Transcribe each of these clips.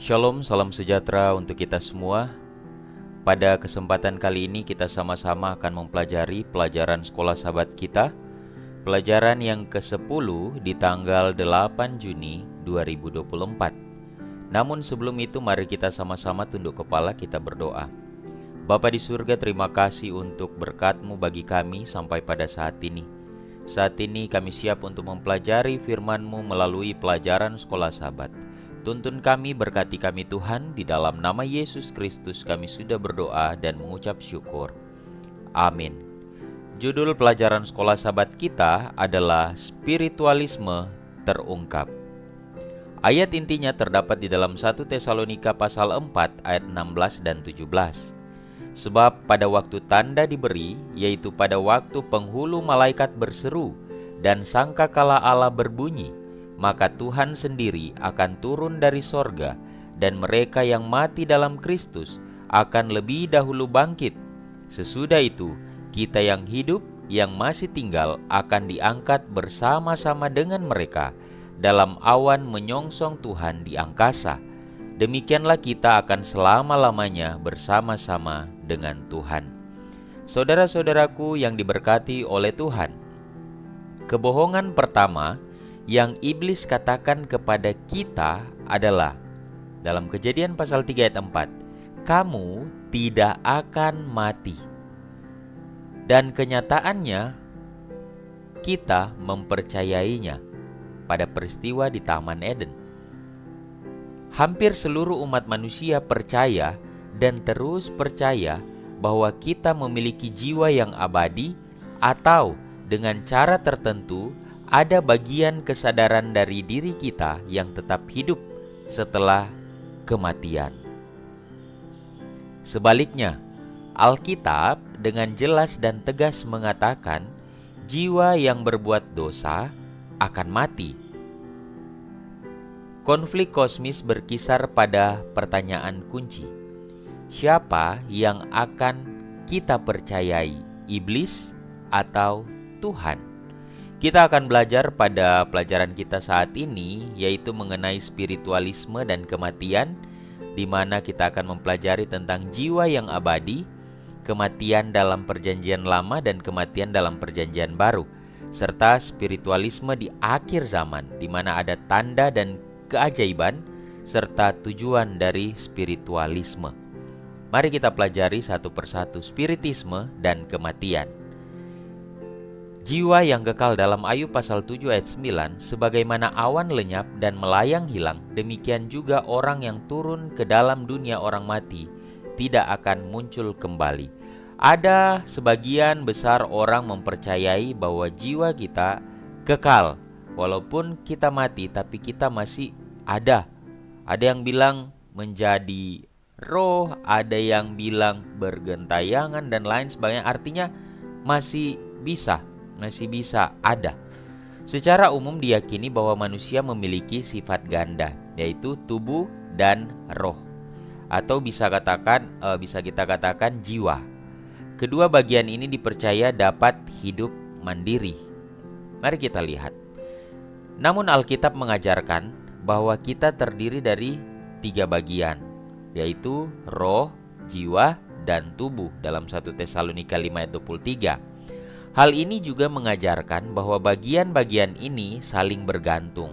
Shalom, salam sejahtera untuk kita semua. Pada kesempatan kali ini kita sama-sama akan mempelajari pelajaran sekolah sahabat kita, pelajaran yang ke-10 di tanggal 8 Juni 2024. Namun sebelum itu mari kita sama-sama tunduk kepala, kita berdoa. Bapa di surga, terima kasih untuk berkat-Mu bagi kami sampai pada saat ini. Saat ini kami siap untuk mempelajari firman-Mu melalui pelajaran sekolah sahabat. Tuntun kami, berkati kami Tuhan, di dalam nama Yesus Kristus kami sudah berdoa dan mengucap syukur. Amin. Judul pelajaran sekolah sahabat kita adalah Spiritualisme Terungkap. Ayat intinya terdapat di dalam 1 Tesalonika pasal 4 ayat 16 dan 17. Sebab pada waktu tanda diberi, yaitu pada waktu penghulu malaikat berseru dan sangkakala Allah berbunyi, maka Tuhan sendiri akan turun dari sorga, dan mereka yang mati dalam Kristus akan lebih dahulu bangkit. Sesudah itu, kita yang hidup, yang masih tinggal, akan diangkat bersama-sama dengan mereka dalam awan menyongsong Tuhan di angkasa. Demikianlah kita akan selama-lamanya bersama-sama dengan Tuhan. Saudara-saudaraku yang diberkati oleh Tuhan, kebohongan pertama yang iblis katakan kepada kita adalah dalam Kejadian pasal 3 ayat 4, kamu tidak akan mati. Dan kenyataannya kita mempercayainya pada peristiwa di Taman Eden. Hampir seluruh umat manusia percaya dan terus percaya bahwa kita memiliki jiwa yang abadi, atau dengan cara tertentu ada bagian kesadaran dari diri kita yang tetap hidup setelah kematian. Sebaliknya, Alkitab dengan jelas dan tegas mengatakan jiwa yang berbuat dosa akan mati. Konflik kosmis berkisar pada pertanyaan kunci. Siapa yang akan kita percayai, iblis atau Tuhan? Kita akan belajar pada pelajaran kita saat ini, yaitu mengenai spiritualisme dan kematian, di mana kita akan mempelajari tentang jiwa yang abadi, kematian dalam perjanjian lama dan kematian dalam perjanjian baru, serta spiritualisme di akhir zaman, di mana ada tanda dan keajaiban, serta tujuan dari spiritualisme. Mari kita pelajari satu persatu spiritisme dan kematian. Jiwa yang kekal dalam Ayub pasal 7 ayat 9, sebagaimana awan lenyap dan melayang hilang, demikian juga orang yang turun ke dalam dunia orang mati tidak akan muncul kembali. Ada sebagian besar orang mempercayai bahwa jiwa kita kekal, walaupun kita mati tapi kita masih ada. Ada yang bilang menjadi roh, ada yang bilang bergentayangan dan lain sebagainya. Artinya masih bisa ada. Secara umum diyakini bahwa manusia memiliki sifat ganda, yaitu tubuh dan roh, atau bisa kita katakan jiwa. Kedua bagian ini dipercaya dapat hidup mandiri. Mari kita lihat. Namun Alkitab mengajarkan bahwa kita terdiri dari 3 bagian, yaitu roh, jiwa, dan tubuh dalam 1 Tesalonika 5 ayat 23. Hal ini juga mengajarkan bahwa bagian-bagian ini saling bergantung.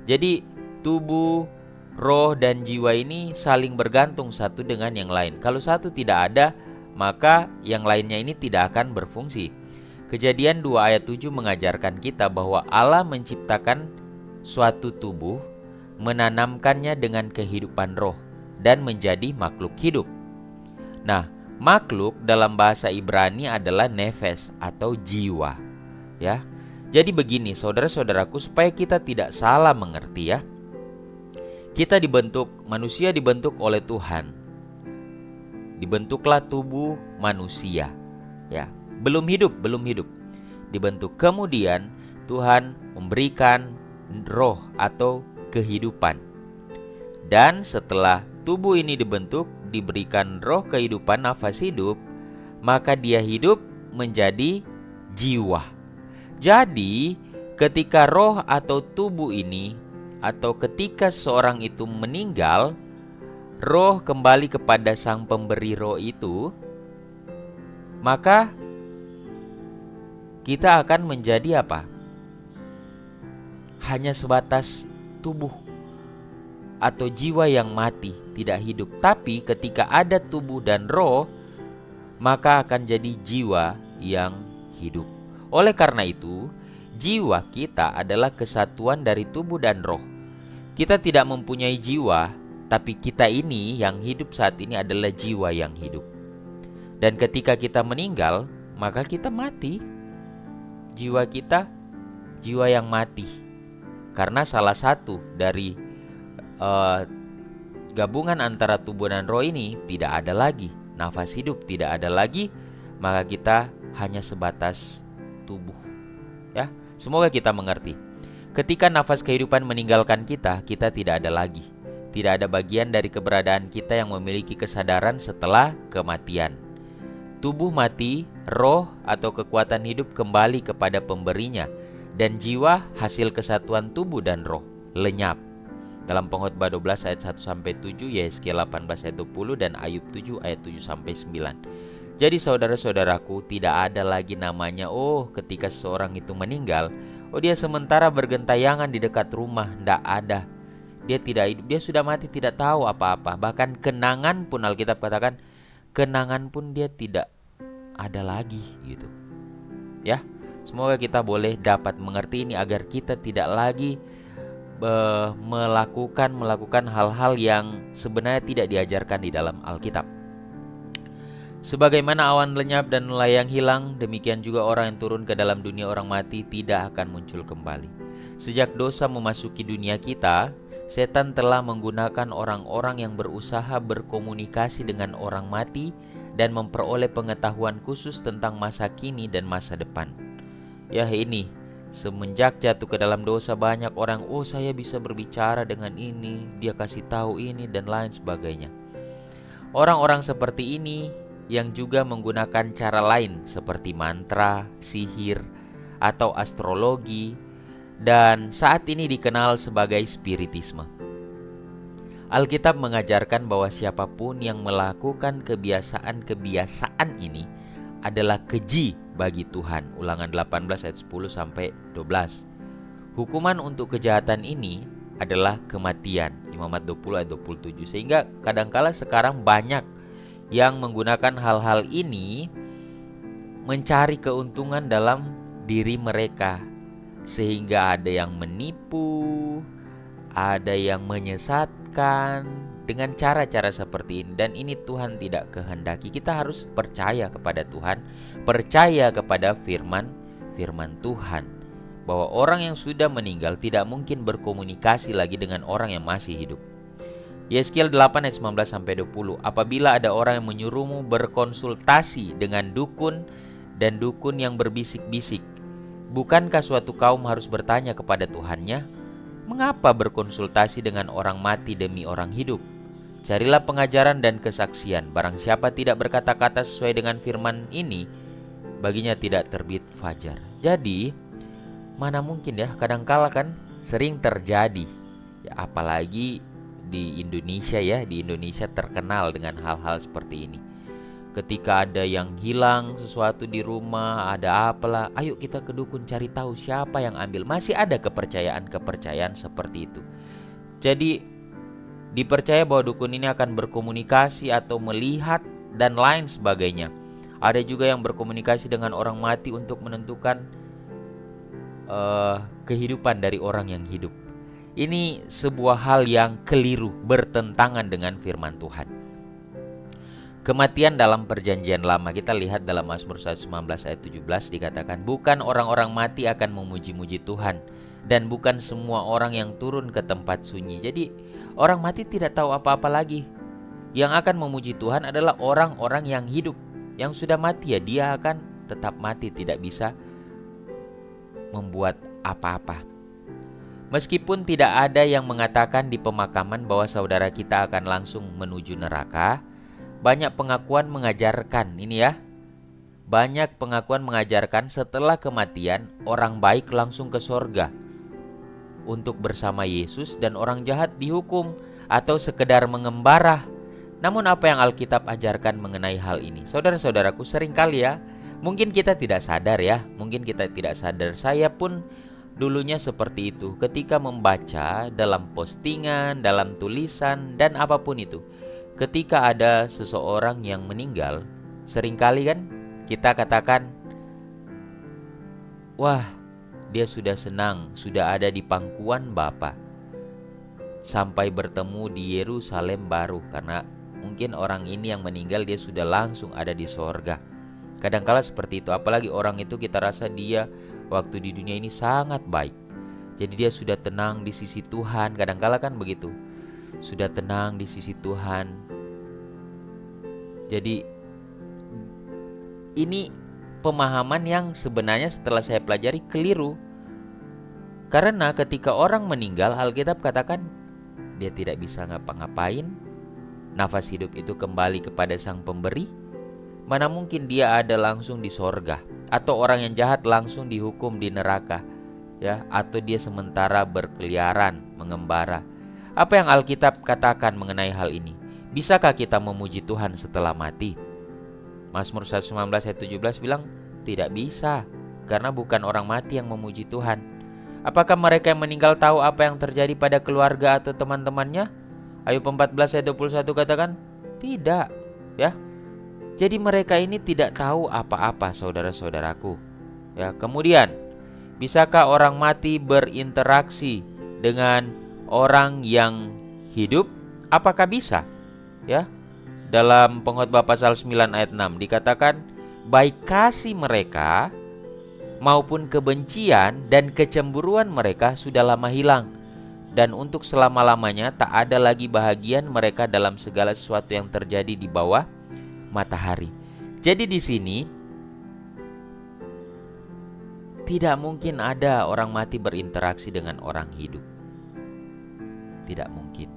Jadi tubuh, roh, dan jiwa ini saling bergantung satu dengan yang lain. Kalau satu tidak ada, maka yang lainnya ini tidak akan berfungsi. Kejadian 2 ayat 7 mengajarkan kita bahwa Allah menciptakan suatu tubuh, menanamkannya dengan kehidupan roh, dan menjadi makhluk hidup. Nah, makhluk dalam bahasa Ibrani adalah nefes atau jiwa, ya. Jadi begini saudara-saudaraku, supaya kita tidak salah mengerti ya. Manusia dibentuk oleh Tuhan. Dibentuklah tubuh manusia, ya. Belum hidup. Dibentuk. Kemudian Tuhan memberikan roh atau kehidupan. Dan setelah tubuh ini dibentuk, diberikan roh kehidupan, nafas hidup, maka dia hidup menjadi jiwa. Jadi ketika roh atau tubuh ini, atau ketika seorang itu meninggal, roh kembali kepada sang pemberi roh itu, maka kita akan menjadi apa? Hanya sebatas tubuh atau jiwa yang mati, tidak hidup. Tapi ketika ada tubuh dan roh, maka akan jadi jiwa yang hidup. Oleh karena itu, jiwa kita adalah kesatuan dari tubuh dan roh. Kita tidak mempunyai jiwa, tapi kita ini yang hidup saat ini adalah jiwa yang hidup. Dan ketika kita meninggal, maka kita mati. Jiwa kita, jiwa yang mati. Karena salah satu dari gabungan antara tubuh dan roh ini tidak ada lagi. Nafas hidup tidak ada lagi, maka kita hanya sebatas tubuh. Ya, semoga kita mengerti. Ketika nafas kehidupan meninggalkan kita, kita tidak ada lagi. Tidak ada bagian dari keberadaan kita yang memiliki kesadaran setelah kematian. Tubuh mati, roh atau kekuatan hidup kembali kepada pemberinya, dan jiwa hasil kesatuan tubuh dan roh lenyap. Dalam Pengkhotbah 12 ayat 1-7, Yesaya 18 ayat 20, dan Ayub 7 ayat 7-9. Jadi saudara-saudaraku, tidak ada lagi namanya ketika seseorang itu meninggal, dia sementara bergentayangan di dekat rumah. Tidak ada. Dia tidak hidup, dia sudah mati, tidak tahu apa-apa. Bahkan kenangan pun, Alkitab katakan, kenangan pun dia tidak ada lagi gitu. Ya, semoga kita boleh dapat mengerti ini agar kita tidak lagi melakukan hal-hal yang sebenarnya tidak diajarkan di dalam Alkitab. Sebagaimana awan lenyap dan melayang hilang, demikian juga orang yang turun ke dalam dunia orang mati tidak akan muncul kembali. Sejak dosa memasuki dunia kita, setan telah menggunakan orang-orang yang berusaha berkomunikasi dengan orang mati dan memperoleh pengetahuan khusus tentang masa kini dan masa depan. Ya ini, semenjak jatuh ke dalam dosa, banyak orang, saya bisa berbicara dengan ini, dia kasih tahu ini dan lain sebagainya. Orang-orang seperti ini yang juga menggunakan cara lain seperti mantra, sihir, atau astrologi, dan saat ini dikenal sebagai spiritisme. Alkitab mengajarkan bahwa siapapun yang melakukan kebiasaan ini adalah keji bagi Tuhan. Ulangan 18 ayat 10-12. Hukuman untuk kejahatan ini adalah kematian. Imamat 20 ayat 27. Sehingga kadangkala sekarang banyak yang menggunakan hal-hal ini mencari keuntungan dalam diri mereka, sehingga ada yang menipu, ada yang menyesatkan dengan cara-cara seperti ini. Dan ini Tuhan tidak kehendaki. Kita harus percaya kepada Tuhan, percaya kepada firman Tuhan, bahwa orang yang sudah meninggal tidak mungkin berkomunikasi lagi dengan orang yang masih hidup. Yeskiel 8 ayat 19-20. Apabila ada orang yang menyuruhmu berkonsultasi dengan dukun dan dukun yang berbisik-bisik, bukankah suatu kaum harus bertanya kepada Tuhannya, mengapa berkonsultasi dengan orang mati demi orang hidup? Carilah pengajaran dan kesaksian. Barang siapa tidak berkata-kata sesuai dengan firman ini, baginya tidak terbit fajar. Jadi, mana mungkin ya, kadangkala kan sering terjadi ya, apalagi di Indonesia ya. Di Indonesia terkenal dengan hal-hal seperti ini. Ketika ada yang hilang sesuatu di rumah, ada apalah, ayo kita ke dukun cari tahu siapa yang ambil. Masih ada kepercayaan seperti itu. Jadi dipercaya bahwa dukun ini akan berkomunikasi atau melihat dan lain sebagainya. Ada juga yang berkomunikasi dengan orang mati untuk menentukan kehidupan dari orang yang hidup. Ini sebuah hal yang keliru, bertentangan dengan firman Tuhan. Kematian dalam perjanjian lama, kita lihat dalam Mazmur 119 ayat 17 dikatakan, bukan orang-orang mati akan memuji-muji Tuhan, dan bukan semua orang yang turun ke tempat sunyi. Jadi orang mati tidak tahu apa-apa lagi. Yang akan memuji Tuhan adalah orang-orang yang hidup. Yang sudah mati ya dia akan tetap mati, tidak bisa membuat apa-apa. Meskipun tidak ada yang mengatakan di pemakaman bahwa saudara kita akan langsung menuju neraka, banyak pengakuan mengajarkan ini ya. Banyak pengakuan mengajarkan setelah kematian orang baik langsung ke sorga untuk bersama Yesus dan orang jahat dihukum atau sekedar mengembara. Namun apa yang Alkitab ajarkan mengenai hal ini? Saudara-saudaraku, seringkali ya, mungkin kita tidak sadar ya, mungkin kita tidak sadar. Saya pun dulunya seperti itu ketika membaca dalam postingan, dalam tulisan, dan apapun itu. Ketika ada seseorang yang meninggal, seringkali kan kita katakan, wah, dia sudah senang, sudah ada di pangkuan Bapa, sampai bertemu di Yerusalem baru. Karena mungkin orang ini yang meninggal dia sudah langsung ada di sorga. Kadangkala seperti itu, apalagi orang itu kita rasa dia waktu di dunia ini sangat baik, jadi dia sudah tenang di sisi Tuhan. Kadangkala kan begitu, sudah tenang di sisi Tuhan. Jadi ini pemahaman yang sebenarnya setelah saya pelajari keliru. Karena ketika orang meninggal, Alkitab katakan dia tidak bisa ngapa-ngapain. Nafas hidup itu kembali kepada Sang Pemberi. Mana mungkin dia ada langsung di sorga, atau orang yang jahat langsung dihukum di neraka, ya, atau dia sementara berkeliaran mengembara. Apa yang Alkitab katakan mengenai hal ini? Bisakah kita memuji Tuhan setelah mati? Mazmur 119 ayat 17 bilang tidak bisa, karena bukan orang mati yang memuji Tuhan. Apakah mereka yang meninggal tahu apa yang terjadi pada keluarga atau teman-temannya? Ayub 14 ayat 21 katakan tidak, ya. Jadi mereka ini tidak tahu apa-apa, saudara-saudaraku. Ya, kemudian, bisakah orang mati berinteraksi dengan orang yang hidup? Apakah bisa? Ya. Dalam Pengkhotbah pasal 9 ayat 6 dikatakan, baik kasih mereka maupun kebencian dan kecemburuan mereka sudah lama hilang, dan untuk selama-lamanya tak ada lagi bahagian mereka dalam segala sesuatu yang terjadi di bawah matahari. Jadi di sini tidak mungkin ada orang mati berinteraksi dengan orang hidup. Tidak mungkin.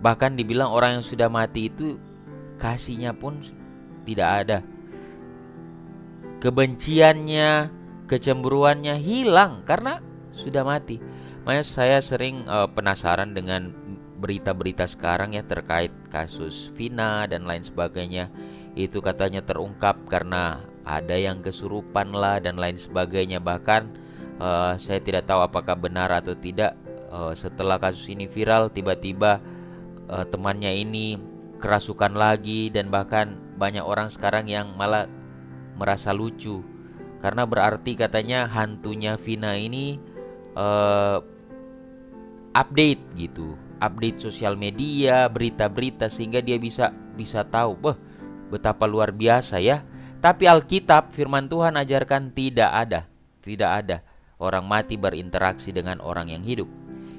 Bahkan dibilang orang yang sudah mati itu kasihnya pun tidak ada. Kebenciannya, kecemburuannya hilang karena sudah mati. Makanya saya sering penasaran dengan berita-berita sekarang ya terkait kasus Vina dan lain sebagainya. Itu katanya terungkap karena ada yang kesurupan lah dan lain sebagainya. Bahkan saya tidak tahu apakah benar atau tidak. Setelah kasus ini viral, tiba-tiba temannya ini kerasukan lagi, dan bahkan banyak orang sekarang yang malah merasa lucu karena berarti katanya hantunya Vina ini update gitu, update sosial media, berita-berita, sehingga dia bisa tahu, betapa luar biasa ya. Tapi Alkitab, firman Tuhan ajarkan tidak ada orang mati berinteraksi dengan orang yang hidup.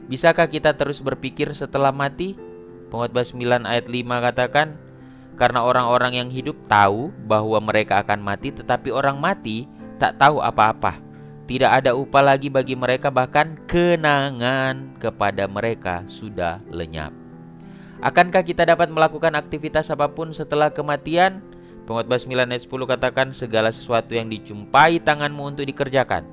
Bisakah kita terus berpikir setelah mati? Pengkhotbah 9 ayat 5 katakan, karena orang-orang yang hidup tahu bahwa mereka akan mati, tetapi orang mati tak tahu apa-apa. Tidak ada upah lagi bagi mereka, bahkan kenangan kepada mereka sudah lenyap. Akankah kita dapat melakukan aktivitas apapun setelah kematian? Pengkhotbah 9 ayat 10 katakan, segala sesuatu yang dijumpai tanganmu untuk dikerjakan,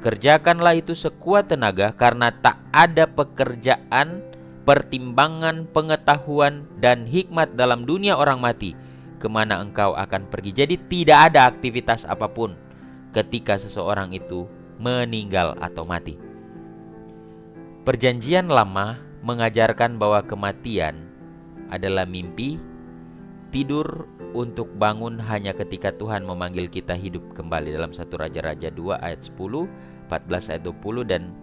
kerjakanlah itu sekuat tenaga, karena tak ada pekerjaan, pertimbangan, pengetahuan, dan hikmat dalam dunia orang mati kemana engkau akan pergi. Jadi tidak ada aktivitas apapun ketika seseorang itu meninggal atau mati. Perjanjian Lama mengajarkan bahwa kematian adalah mimpi, tidur untuk bangun hanya ketika Tuhan memanggil kita hidup kembali, dalam 1 Raja-Raja 2 ayat 10, 14 ayat 20, dan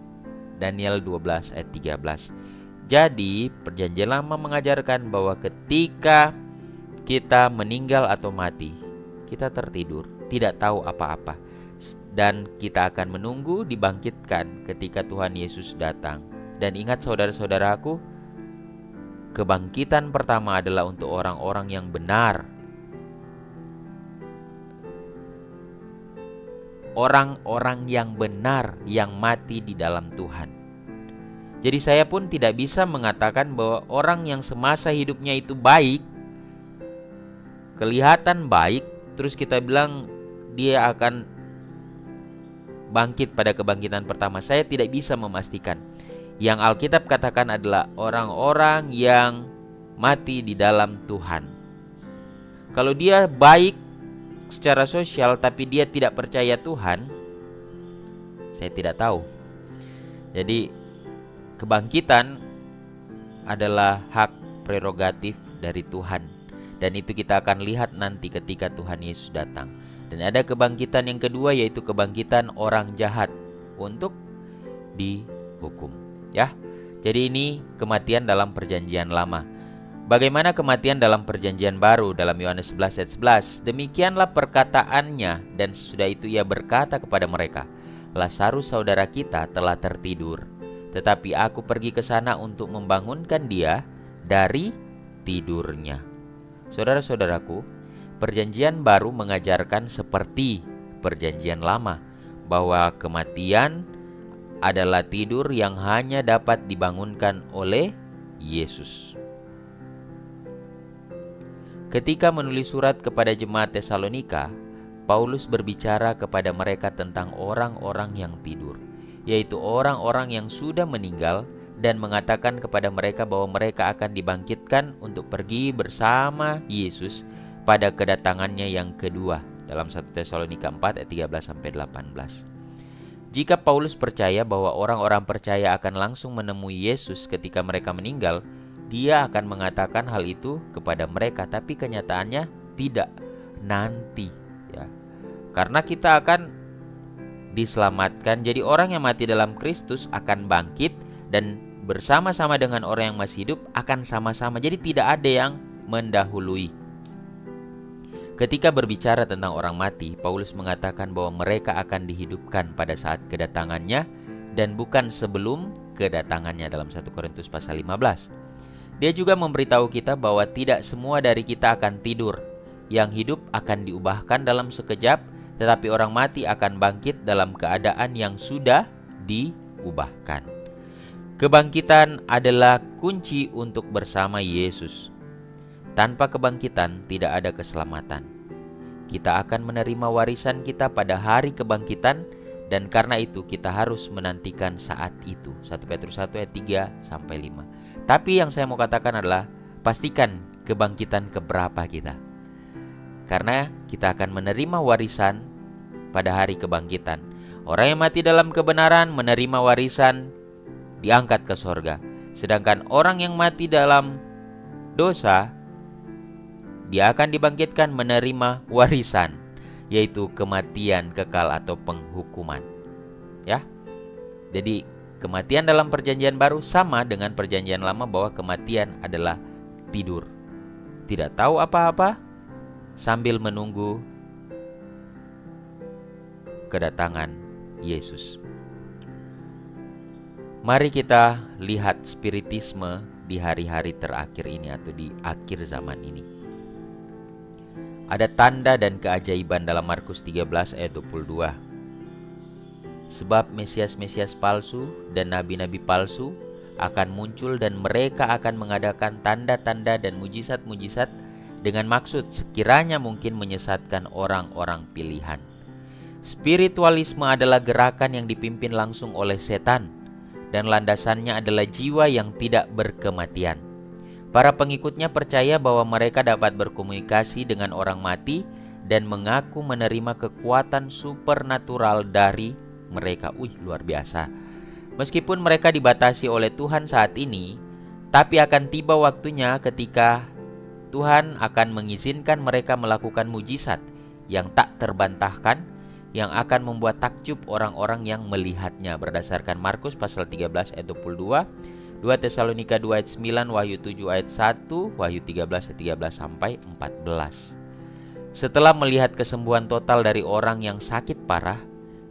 Daniel 12 ayat 13. Jadi perjanjian Lama mengajarkan bahwa ketika kita meninggal atau mati, kita tertidur, tidak tahu apa-apa, dan kita akan menunggu dibangkitkan ketika Tuhan Yesus datang. Dan ingat saudara-saudaraku, kebangkitan pertama adalah untuk orang-orang yang benar, orang-orang yang benar yang mati di dalam Tuhan. Jadi saya pun tidak bisa mengatakan bahwa orang yang semasa hidupnya itu baik, kelihatan baik, terus kita bilang dia akan bangkit pada kebangkitan pertama. Saya tidak bisa memastikan. yang Alkitab katakan adalah orang-orang yang mati di dalam Tuhan. Kalau dia baik secara sosial tapi dia tidak percaya Tuhan, saya tidak tahu. Jadi kebangkitan adalah hak prerogatif dari Tuhan, dan itu kita akan lihat nanti ketika Tuhan Yesus datang. Dan ada kebangkitan yang kedua, yaitu kebangkitan orang jahat untuk dihukum, ya. Jadi ini kematian dalam perjanjian lama. Bagaimana kematian dalam perjanjian baru? Dalam Yohanes 11 ayat 11, demikianlah perkataannya, dan sesudah itu ia berkata kepada mereka, Lazarus saudara kita telah tertidur, tetapi aku pergi ke sana untuk membangunkan dia dari tidurnya. Saudara-saudaraku, perjanjian baru mengajarkan seperti perjanjian lama, bahwa kematian adalah tidur yang hanya dapat dibangunkan oleh Yesus. Ketika menulis surat kepada jemaat Tesalonika, Paulus berbicara kepada mereka tentang orang-orang yang tidur, yaitu orang-orang yang sudah meninggal, dan mengatakan kepada mereka bahwa mereka akan dibangkitkan untuk pergi bersama Yesus pada kedatangannya yang kedua, dalam 1 Tesalonika 4 ayat 13-18. Jika Paulus percaya bahwa orang-orang percaya akan langsung menemui Yesus ketika mereka meninggal, dia akan mengatakan hal itu kepada mereka, tapi kenyataannya tidak nanti, ya. Karena kita akan diselamatkan. Jadi orang yang mati dalam Kristus akan bangkit dan bersama-sama dengan orang yang masih hidup akan sama-sama. Jadi tidak ada yang mendahului. Ketika berbicara tentang orang mati, Paulus mengatakan bahwa mereka akan dihidupkan pada saat kedatangannya dan bukan sebelum kedatangannya, dalam 1 Korintus pasal 15. Dia juga memberitahu kita bahwa tidak semua dari kita akan tidur. Yang hidup akan diubahkan dalam sekejap, tetapi orang mati akan bangkit dalam keadaan yang sudah diubahkan. Kebangkitan adalah kunci untuk bersama Yesus. Tanpa kebangkitan tidak ada keselamatan. Kita akan menerima warisan kita pada hari kebangkitan, dan karena itu kita harus menantikan saat itu. 1 Petrus 1 ayat 3-5. Tapi yang saya mau katakan adalah, pastikan kebangkitan keberapa kita. Karena kita akan menerima warisan pada hari kebangkitan. Orang yang mati dalam kebenaran menerima warisan, diangkat ke sorga. Sedangkan orang yang mati dalam dosa, dia akan dibangkitkan menerima warisan, yaitu kematian kekal atau penghukuman, ya. Jadi kematian dalam perjanjian baru sama dengan perjanjian lama, bahwa kematian adalah tidur, tidak tahu apa-apa sambil menunggu kedatangan Yesus. Mari kita lihat spiritisme di hari-hari terakhir ini atau di akhir zaman ini. Ada tanda dan keajaiban dalam Markus 13 ayat 22. Sebab Mesias-Mesias palsu dan nabi-nabi palsu akan muncul, dan mereka akan mengadakan tanda-tanda dan mujizat-mujizat dengan maksud sekiranya mungkin menyesatkan orang-orang pilihan. Spiritualisme adalah gerakan yang dipimpin langsung oleh setan, dan landasannya adalah jiwa yang tidak berkematian. Para pengikutnya percaya bahwa mereka dapat berkomunikasi dengan orang mati dan mengaku menerima kekuatan supernatural dari mereka. Luar biasa. Meskipun mereka dibatasi oleh Tuhan saat ini, tapi akan tiba waktunya ketika Tuhan akan mengizinkan mereka melakukan mujizat yang tak terbantahkan, yang akan membuat takjub orang-orang yang melihatnya, berdasarkan Markus pasal 13 ayat 22, 2 Tesalonika 2 ayat 9, Wahyu 7 ayat 1, Wahyu 13 ayat 13 sampai 14. Setelah melihat kesembuhan total dari orang yang sakit parah,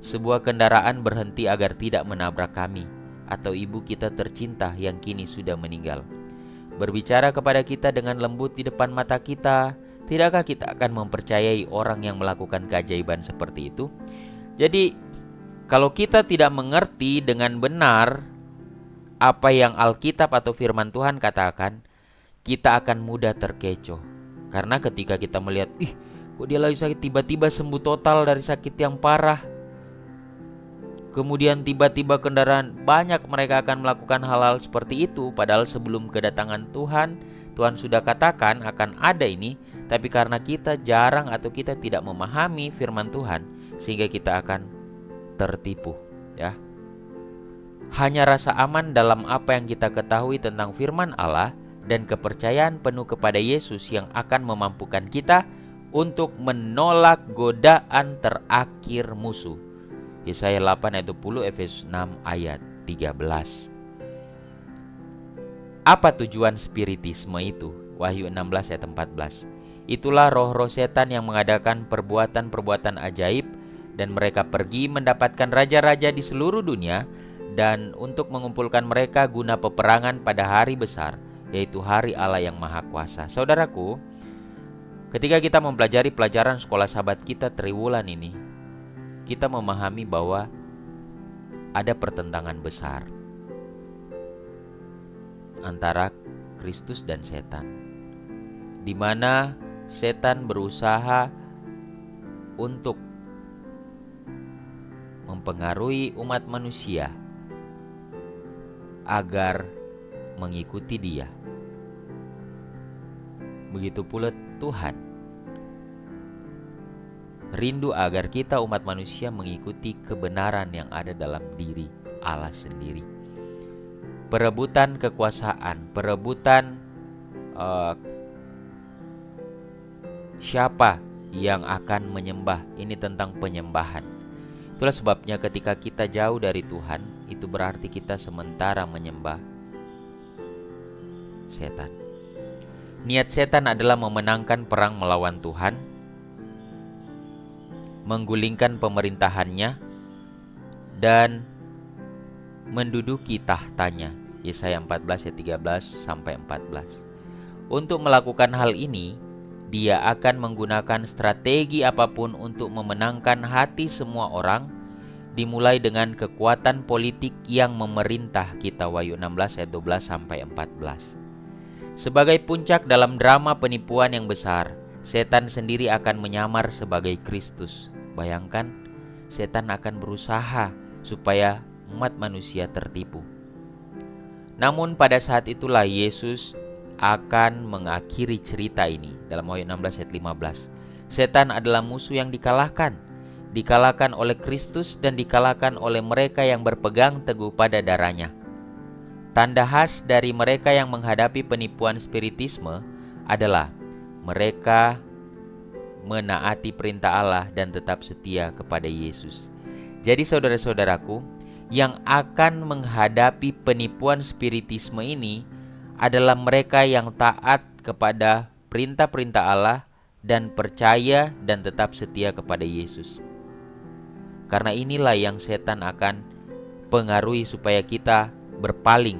sebuah kendaraan berhenti agar tidak menabrak kami atau ibu kita tercinta yang kini sudah meninggal. Berbicara kepada kita dengan lembut di depan mata kita, tidakkah kita akan mempercayai orang yang melakukan keajaiban seperti itu? Jadi, kalau kita tidak mengerti dengan benar apa yang Alkitab atau firman Tuhan katakan, kita akan mudah terkecoh. Karena ketika kita melihat, kok dia lagi sakit, tiba-tiba sembuh total dari sakit yang parah. Kemudian tiba-tiba kendaraan, banyak mereka akan melakukan hal-hal seperti itu. Padahal sebelum kedatangan Tuhan, Tuhan sudah katakan akan ada ini. Tapi karena kita jarang atau kita tidak memahami firman Tuhan, sehingga kita akan tertipu, ya. Hanya rasa aman dalam apa yang kita ketahui tentang firman Allah dan kepercayaan penuh kepada Yesus yang akan memampukan kita untuk menolak godaan terakhir musuh. Yesaya 8 ayat 20, Efesus 6 ayat 13. Apa tujuan spiritisme itu? Wahyu 16 ayat 14. Itulah roh-roh setan yang mengadakan perbuatan-perbuatan ajaib, dan mereka pergi mendapatkan raja-raja di seluruh dunia dan untuk mengumpulkan mereka guna peperangan pada hari besar, yaitu hari Allah yang Maha Kuasa. Saudaraku, ketika kita mempelajari pelajaran sekolah sahabat kita triwulan ini, kita memahami bahwa ada pertentangan besar antara Kristus dan setan, di mana setan berusaha untuk mempengaruhi umat manusia agar mengikuti dia. Begitu pula Tuhan rindu agar kita umat manusia mengikuti kebenaran yang ada dalam diri Allah sendiri. Perebutan kekuasaan, perebutan siapa yang akan menyembah, ini tentang penyembahan. Itulah sebabnya ketika kita jauh dari Tuhan, itu berarti kita sementara menyembah setan. Niat setan adalah memenangkan perang melawan Tuhan, menggulingkan pemerintahannya, dan menduduki tahtanya. Yesaya 14 ayat 13 sampai 14. Untuk melakukan hal ini, dia akan menggunakan strategi apapun untuk memenangkan hati semua orang, dimulai dengan kekuatan politik yang memerintah kita. Wahyu 16 ayat 12 sampai 14. Sebagai puncak dalam drama penipuan yang besar, setan sendiri akan menyamar sebagai Kristus. Bayangkan, setan akan berusaha supaya umat manusia tertipu. Namun pada saat itulah Yesus akan mengakhiri cerita ini. Dalam Wahyu 16 ayat 15, setan adalah musuh yang dikalahkan oleh Kristus dan dikalahkan oleh mereka yang berpegang teguh pada darahnya. Tanda khas dari mereka yang menghadapi penipuan spiritisme adalah mereka menaati perintah Allah dan tetap setia kepada Yesus. Jadi saudara-saudaraku, yang akan menghadapi penipuan spiritisme ini adalah mereka yang taat kepada perintah-perintah Allah dan percaya dan tetap setia kepada Yesus. Karena inilah yang setan akan pengaruhi supaya kita berpaling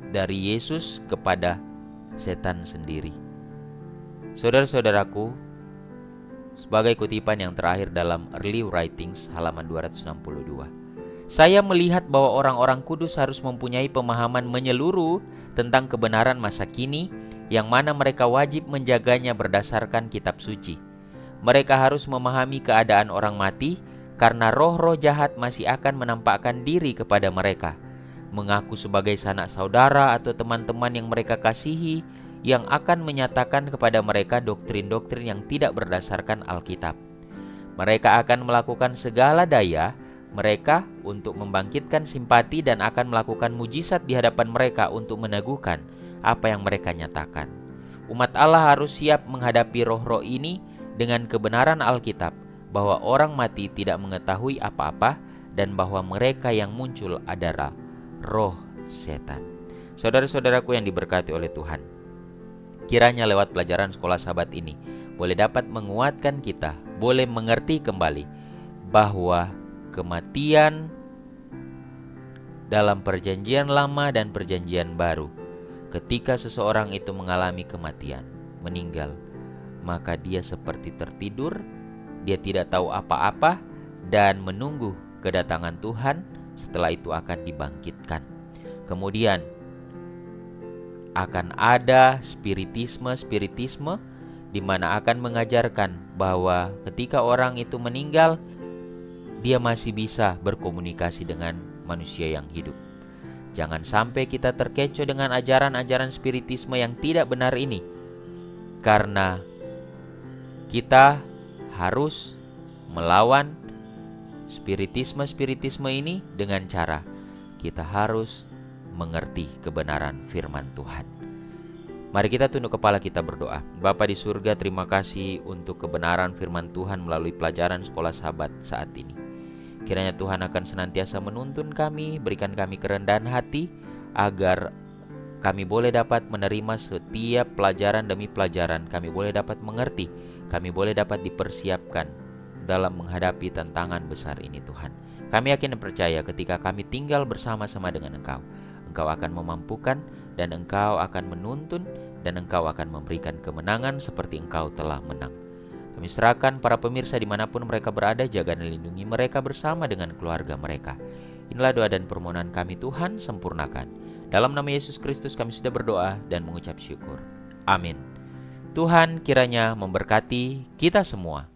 dari Yesus kepada setan sendiri. Saudara-saudaraku, sebagai kutipan yang terakhir dalam Early Writings halaman 262, saya melihat bahwa orang-orang kudus harus mempunyai pemahaman menyeluruh tentang kebenaran masa kini, yang mana mereka wajib menjaganya berdasarkan kitab suci. Mereka harus memahami keadaan orang mati, karena roh-roh jahat masih akan menampakkan diri kepada mereka, mengaku sebagai sanak saudara atau teman-teman yang mereka kasihi, yang akan menyatakan kepada mereka doktrin-doktrin yang tidak berdasarkan Alkitab. Mereka akan melakukan segala daya mereka untuk membangkitkan simpati dan akan melakukan mujizat di hadapan mereka untuk meneguhkan apa yang mereka nyatakan. Umat Allah harus siap menghadapi roh-roh ini dengan kebenaran Alkitab, bahwa orang mati tidak mengetahui apa-apa dan bahwa mereka yang muncul adalah roh setan. Saudara-saudaraku yang diberkati oleh Tuhan, kiranya lewat pelajaran sekolah sahabat ini boleh dapat menguatkan kita, boleh mengerti kembali bahwa kematian dalam perjanjian lama dan perjanjian baru, ketika seseorang itu mengalami kematian, meninggal, maka dia seperti tertidur, dia tidak tahu apa-apa dan menunggu kedatangan Tuhan. Setelah itu akan dibangkitkan. Kemudian akan ada spiritisme di mana akan mengajarkan bahwa ketika orang itu meninggal, dia masih bisa berkomunikasi dengan manusia yang hidup. Jangan sampai kita terkecoh dengan ajaran-ajaran spiritisme yang tidak benar ini, karena kita harus melawan spiritisme ini dengan cara kita harus mengerti kebenaran firman Tuhan. Mari kita tunduk kepala, kita berdoa. Bapa di surga, terima kasih untuk kebenaran firman Tuhan melalui pelajaran Sekolah Sahabat saat ini. Kiranya Tuhan akan senantiasa menuntun kami, berikan kami kerendahan hati, agar kami boleh dapat menerima setiap pelajaran demi pelajaran. Kami boleh dapat mengerti, kami boleh dapat dipersiapkan dalam menghadapi tantangan besar ini Tuhan. Kami yakin dan percaya ketika kami tinggal bersama-sama dengan Engkau, Engkau akan memampukan dan Engkau akan menuntun dan Engkau akan memberikan kemenangan seperti Engkau telah menang. Kami serahkan para pemirsa dimanapun mereka berada, jaga dan lindungi mereka bersama dengan keluarga mereka. Inilah doa dan permohonan kami Tuhan, sempurnakan. Dalam nama Yesus Kristus kami sudah berdoa dan mengucap syukur. Amin. Tuhan kiranya memberkati kita semua.